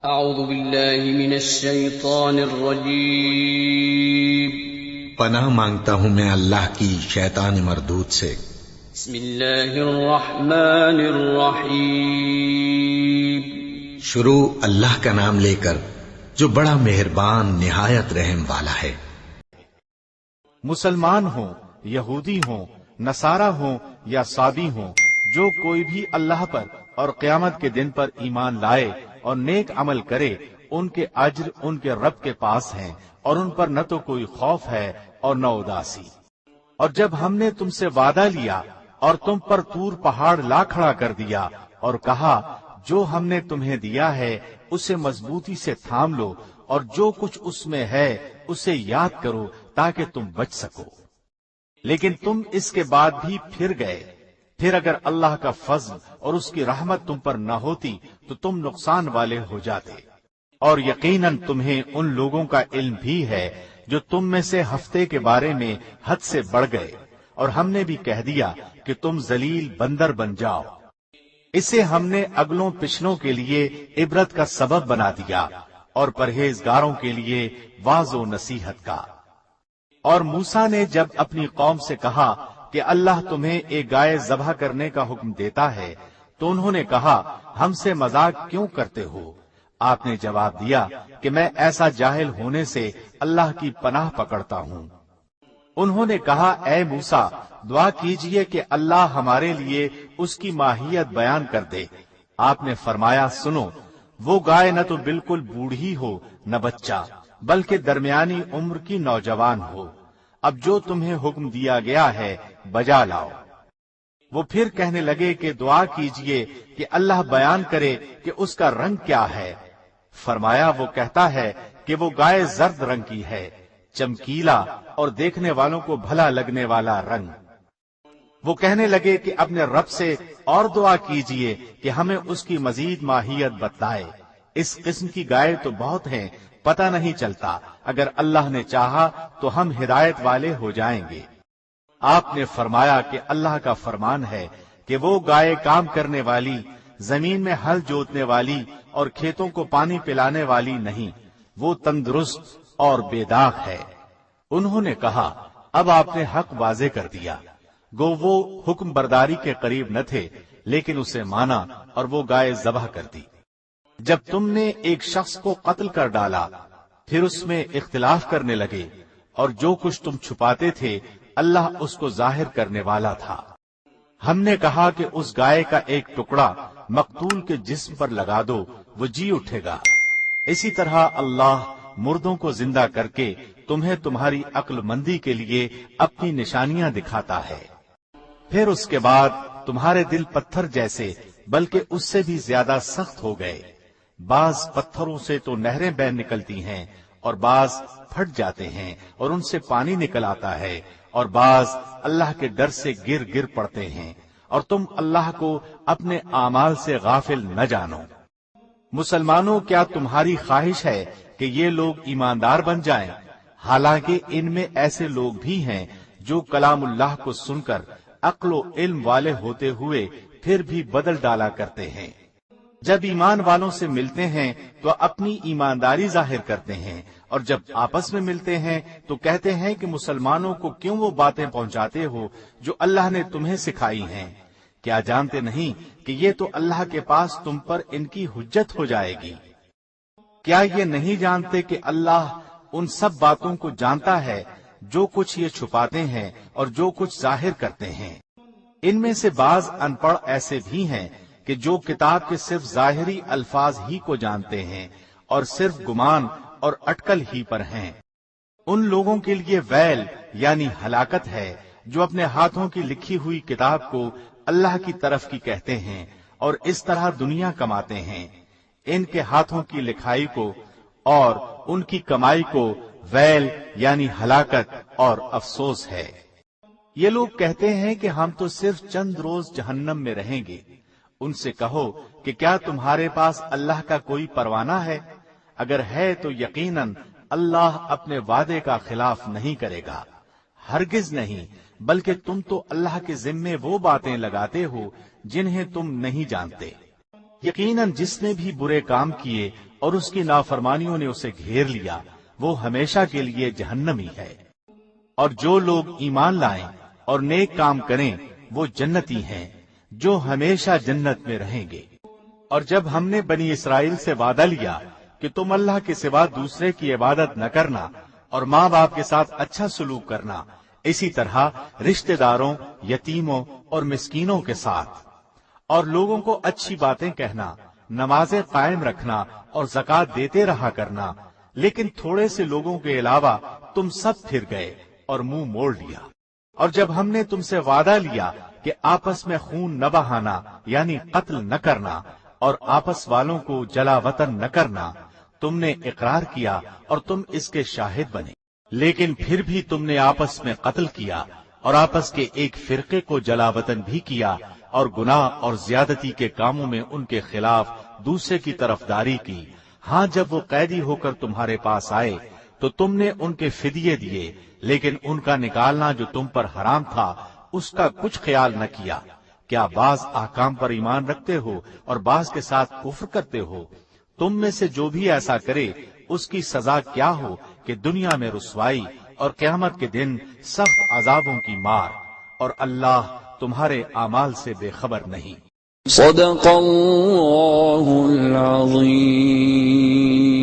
اعوذ باللہ من الشیطان الرجیم پناہ مانگتا ہوں میں اللہ کی شیطان مردود سے۔ بسم اللہ الرحمن الرحیم شروع اللہ کا نام لے کر جو بڑا مہربان نہایت رحم والا ہے۔ مسلمان ہوں، یہودی ہوں، نصارہ ہوں یا صابی ہوں، جو کوئی بھی اللہ پر اور قیامت کے دن پر ایمان لائے اور نیک عمل کرے، ان کے اجر ان کے رب کے پاس ہیں اور ان پر نہ تو کوئی خوف ہے اور نہ اداسی۔ اور جب ہم نے تم سے وعدہ لیا اور تم پر طور پہاڑ لا کھڑا کر دیا اور کہا جو ہم نے تمہیں دیا ہے اسے مضبوطی سے تھام لو اور جو کچھ اس میں ہے اسے یاد کرو تاکہ تم بچ سکو، لیکن تم اس کے بعد بھی پھر گئے۔ پھر اگر اللہ کا فضل اور اس کی رحمت تم پر نہ ہوتی تو تم نقصان والے ہو جاتے۔ اور یقیناً تمہیں ان لوگوں کا علم بھی ہے جو تم میں سے ہفتے کے بارے میں حد سے بڑھ گئے، اور ہم نے بھی کہہ دیا کہ تم ذلیل بندر بن جاؤ۔ اسے ہم نے اگلوں پچھلوں کے لیے عبرت کا سبب بنا دیا اور پرہیزگاروں کے لیے واعظ و نصیحت کا۔ اور موسیٰ نے جب اپنی قوم سے کہا کہ اللہ تمہیں ایک گائے ذبح کرنے کا حکم دیتا ہے تو انہوں نے کہا ہم سے مذاق کیوں کرتے ہو؟ آپ نے جواب دیا کہ میں ایسا جاہل ہونے سے اللہ کی پناہ پکڑتا ہوں۔ انہوں نے کہا اے موسیٰ دعا کیجئے کہ اللہ ہمارے لیے اس کی ماہیت بیان کر دے۔ آپ نے فرمایا سنو، وہ گائے نہ تو بالکل بوڑھی ہو نہ بچہ، بلکہ درمیانی عمر کی نوجوان ہو۔ اب جو تمہیں حکم دیا گیا ہے بجا لاؤ۔ وہ پھر کہنے لگے کہ دعا کیجئے کہ اللہ بیان کرے کہ اس کا رنگ کیا ہے۔ فرمایا وہ کہتا ہے کہ وہ گائے زرد رنگ کی ہے، چمکیلا اور دیکھنے والوں کو بھلا لگنے والا رنگ۔ وہ کہنے لگے کہ اپنے رب سے اور دعا کیجئے کہ ہمیں اس کی مزید ماہیت بتلائے۔ اس قسم کی گائے تو بہت ہیں، پتہ نہیں چلتا، اگر اللہ نے چاہا تو ہم ہدایت والے ہو جائیں گے۔ آپ نے فرمایا کہ اللہ کا فرمان ہے کہ وہ گائے کام کرنے والی، زمین میں ہل جوتنے والی اور کھیتوں کو پانی پلانے والی نہیں، وہ تندرست اور بے داغ ہے۔ انہوں نے کہا اب آپ نے حق واضح کر دیا۔ گو وہ حکم برداری کے قریب نہ تھے، لیکن اسے مانا اور وہ گائے ذبح کر دی۔ جب تم نے ایک شخص کو قتل کر ڈالا پھر اس میں اختلاف کرنے لگے، اور جو کچھ تم چھپاتے تھے اللہ اس کو ظاہر کرنے والا تھا۔ ہم نے کہا کہ اس گائے کا ایک ٹکڑا مقتول کے جسم پر لگا دو، وہ جی اٹھے گا۔ اسی طرح اللہ مردوں کو زندہ کر کے تمہیں تمہاری عقل مندی کے لیے اپنی نشانیاں دکھاتا ہے۔ پھر اس کے بعد تمہارے دل پتھر جیسے بلکہ اس سے بھی زیادہ سخت ہو گئے۔ بعض پتھروں سے تو نہریں بہہ نکلتی ہیں اور بعض پھٹ جاتے ہیں اور ان سے پانی نکل آتا ہے، اور بعض اللہ کے ڈر سے گر گر پڑتے ہیں، اور تم اللہ کو اپنے اعمال سے غافل نہ جانو۔ مسلمانوں کیا تمہاری خواہش ہے کہ یہ لوگ ایماندار بن جائیں؟ حالانکہ ان میں ایسے لوگ بھی ہیں جو کلام اللہ کو سن کر عقل و علم والے ہوتے ہوئے پھر بھی بدل ڈالا کرتے ہیں۔ جب ایمان والوں سے ملتے ہیں تو اپنی ایمانداری ظاہر کرتے ہیں، اور جب آپس میں ملتے ہیں تو کہتے ہیں کہ مسلمانوں کو کیوں وہ باتیں پہنچاتے ہو جو اللہ نے تمہیں سکھائی ہیں؟ کیا جانتے نہیں کہ یہ تو اللہ کے پاس تم پر ان کی حجت ہو جائے گی؟ کیا یہ نہیں جانتے کہ اللہ ان سب باتوں کو جانتا ہے جو کچھ یہ چھپاتے ہیں اور جو کچھ ظاہر کرتے ہیں؟ ان میں سے بعض ان پڑھ ایسے بھی ہیں کہ جو کتاب کے صرف ظاہری الفاظ ہی کو جانتے ہیں اور صرف گمان اور اٹکل ہی پر ہیں۔ ان لوگوں کے لیے ویل یعنی ہلاکت ہے جو اپنے ہاتھوں کی لکھی ہوئی کتاب کو اللہ کی طرف کی کہتے ہیں اور اس طرح دنیا کماتے ہیں۔ ان کے ہاتھوں کی لکھائی کو اور ان کی کمائی کو ویل یعنی ہلاکت اور افسوس ہے۔ یہ لوگ کہتے ہیں کہ ہم تو صرف چند روز جہنم میں رہیں گے۔ ان سے کہو کہ کیا تمہارے پاس اللہ کا کوئی پروانہ ہے؟ اگر ہے تو یقیناً اللہ اپنے وعدے کا خلاف نہیں کرے گا۔ ہرگز نہیں، بلکہ تم تو اللہ کے ذمے وہ باتیں لگاتے ہو جنہیں تم نہیں جانتے۔ یقیناً جس نے بھی برے کام کیے اور اس کی نافرمانیوں نے اسے گھیر لیا، وہ ہمیشہ کے لیے جہنمی ہے۔ اور جو لوگ ایمان لائیں اور نیک کام کریں وہ جنتی ہیں جو ہمیشہ جنت میں رہیں گے۔ اور جب ہم نے بنی اسرائیل سے وعدہ لیا کہ تم اللہ کے سوا دوسرے کی عبادت نہ کرنا اور ماں باپ کے ساتھ اچھا سلوک کرنا، اسی طرح رشتہ داروں، یتیموں اور مسکینوں کے ساتھ، اور لوگوں کو اچھی باتیں کہنا، نمازیں قائم رکھنا اور زکوٰۃ دیتے رہا کرنا، لیکن تھوڑے سے لوگوں کے علاوہ تم سب پھر گئے اور منہ موڑ لیا۔ اور جب ہم نے تم سے وعدہ لیا کہ آپس میں خون نہ بہانا یعنی قتل نہ کرنا اور آپس والوں کو جلا وطن نہ کرنا، تم نے اقرار کیا اور تم اس کے شاہد بنے، لیکن پھر بھی تم نے آپس میں قتل کیا اور آپس کے ایک فرقے کو جلا وطن بھی کیا، اور گناہ اور زیادتی کے کاموں میں ان کے خلاف دوسرے کی طرفداری کی۔ ہاں جب وہ قیدی ہو کر تمہارے پاس آئے تو تم نے ان کے فدیے دیے، لیکن ان کا نکالنا جو تم پر حرام تھا اس کا کچھ خیال نہ کیا۔ کیا بعض احکام پر ایمان رکھتے ہو اور بعض کے ساتھ کفر کرتے ہو؟ تم میں سے جو بھی ایسا کرے اس کی سزا کیا ہو کہ دنیا میں رسوائی اور قیامت کے دن سخت عذابوں کی مار، اور اللہ تمہارے اعمال سے بے خبر نہیں۔ صدق اللہ العظیم۔